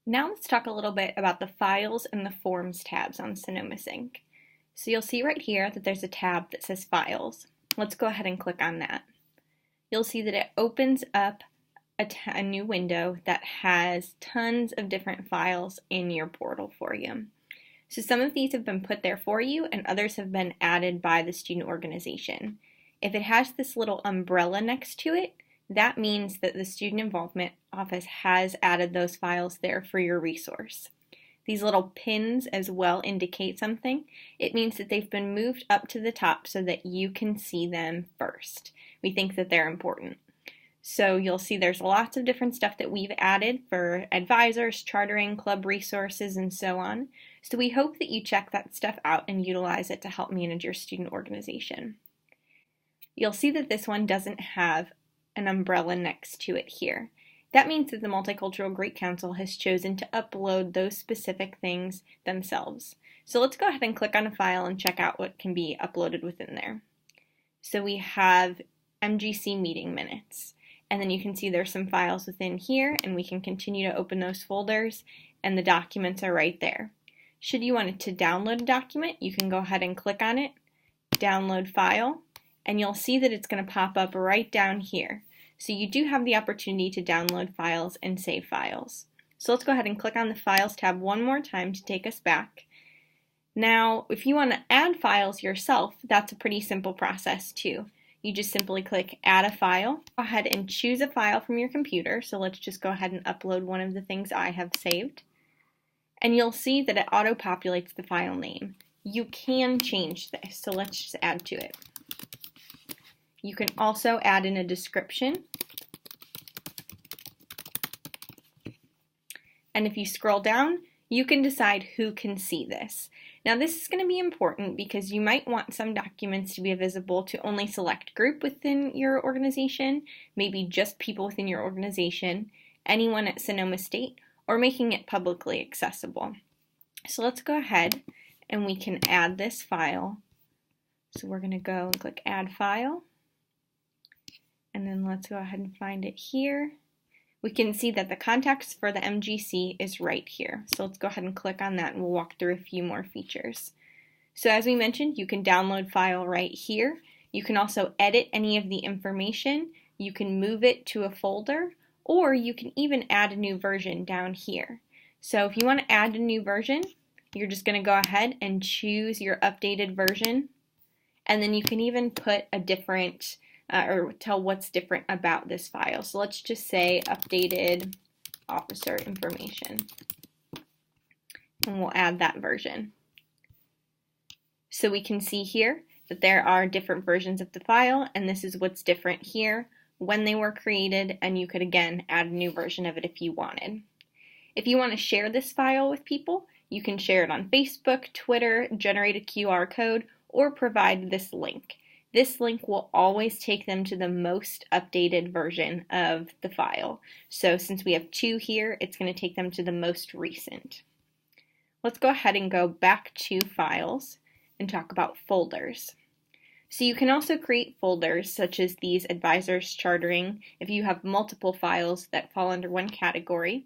Now let's talk a little bit about the Files and the Forms tabs on SonomaSync. So you'll see right here that there's a tab that says Files. Let's go ahead and click on that. You'll see that it opens up a new window that has tons of different files in your portal for you. So some of these have been put there for you and others have been added by the student organization. If it has this little umbrella next to it, that means that the Student Involvement Office has added those files there for your resource. These little pins as well indicate something. It means that they've been moved up to the top so that you can see them first. We think that they're important. So you'll see there's lots of different stuff that we've added for advisors, chartering, club resources, and so on. So we hope that you check that stuff out and utilize it to help manage your student organization. You'll see that this one doesn't have an umbrella next to it here. That means that the Multicultural Greek Council has chosen to upload those specific things themselves. So let's go ahead and click on a file and check out what can be uploaded within there. So we have MGC meeting minutes, and then you can see there's some files within here, and we can continue to open those folders, and the documents are right there. Should you want to download a document, you can go ahead and click on it, download file, and you'll see that it's going to pop up right down here. So you do have the opportunity to download files and save files. So let's go ahead and click on the Files tab one more time to take us back. Now, if you want to add files yourself, that's a pretty simple process too. You just simply click Add a File. Go ahead and choose a file from your computer. So let's just go ahead and upload one of the things I have saved. And you'll see that it auto-populates the file name. You can change this, so let's just add to it. You can also add in a description. And if you scroll down, you can decide who can see this. Now this is going to be important because you might want some documents to be visible to only select group within your organization, maybe just people within your organization, anyone at Sonoma State, or making it publicly accessible. So let's go ahead and we can add this file. So we're going to go and click Add File. And then let's go ahead and find it here. We can see that the contacts for the MGC is right here. So let's go ahead and click on that and we'll walk through a few more features. So as we mentioned, you can download file right here. You can also edit any of the information. You can move it to a folder, or you can even add a new version down here. So if you want to add a new version, you're just going to go ahead and choose your updated version. And then you can even put a different or tell what's different about this file. So let's just say updated officer information. And we'll add that version. So we can see here that there are different versions of the file, and this is what's different here, when they were created, and you could again add a new version of it if you wanted. If you want to share this file with people, you can share it on Facebook, Twitter, generate a QR code, or provide this link. This link will always take them to the most updated version of the file. So since we have two here, it's going to take them to the most recent. Let's go ahead and go back to Files and talk about folders. So you can also create folders such as these advisors chartering if you have multiple files that fall under one category.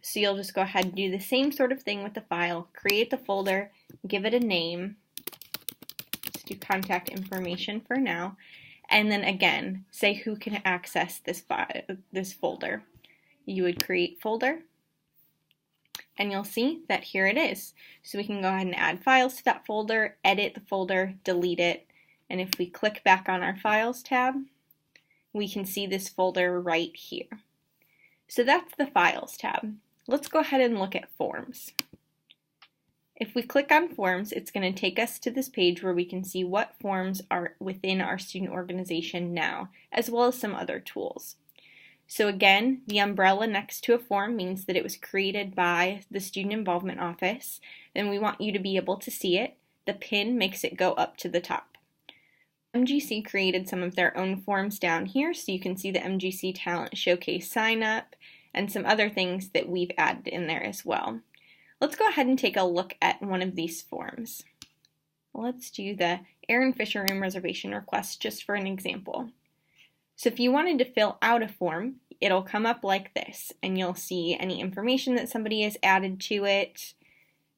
So you'll just go ahead and do the same sort of thing with the file, create the folder, give it a name, do contact information for now, and then again say who can access this folder. You would create folder, and you'll see that here it is. So we can go ahead and add files to that folder, edit the folder, delete it, and if we click back on our Files tab, we can see this folder right here. So that's the Files tab. Let's go ahead and look at Forms. If we click on Forms, it's going to take us to this page where we can see what forms are within our student organization now, as well as some other tools. So again, the umbrella next to a form means that it was created by the Student Involvement Office, and we want you to be able to see it. The pin makes it go up to the top. MGC created some of their own forms down here, so you can see the MGC Talent Showcase sign up and some other things that we've added in there as well. Let's go ahead and take a look at one of these forms. Let's do the Aaron Fisher Room reservation request just for an example. So if you wanted to fill out a form, it'll come up like this, and you'll see any information that somebody has added to it,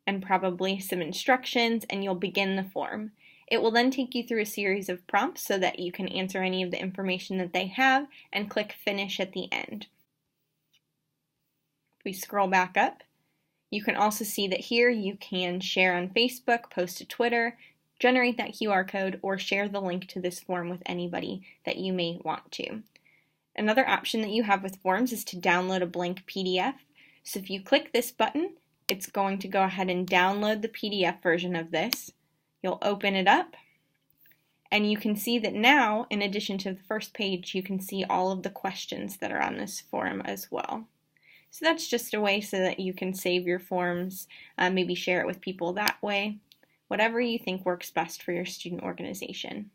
and probably some instructions, and you'll begin the form. It will then take you through a series of prompts so that you can answer any of the information that they have and click Finish at the end. If we scroll back up, you can also see that here you can share on Facebook, post to Twitter, generate that QR code, or share the link to this form with anybody that you may want to. Another option that you have with forms is to download a blank PDF. So if you click this button, it's going to go ahead and download the PDF version of this. You'll open it up, and you can see that now, in addition to the first page, you can see all of the questions that are on this form as well. So that's just a way so that you can save your forms, maybe share it with people that way, whatever you think works best for your student organization.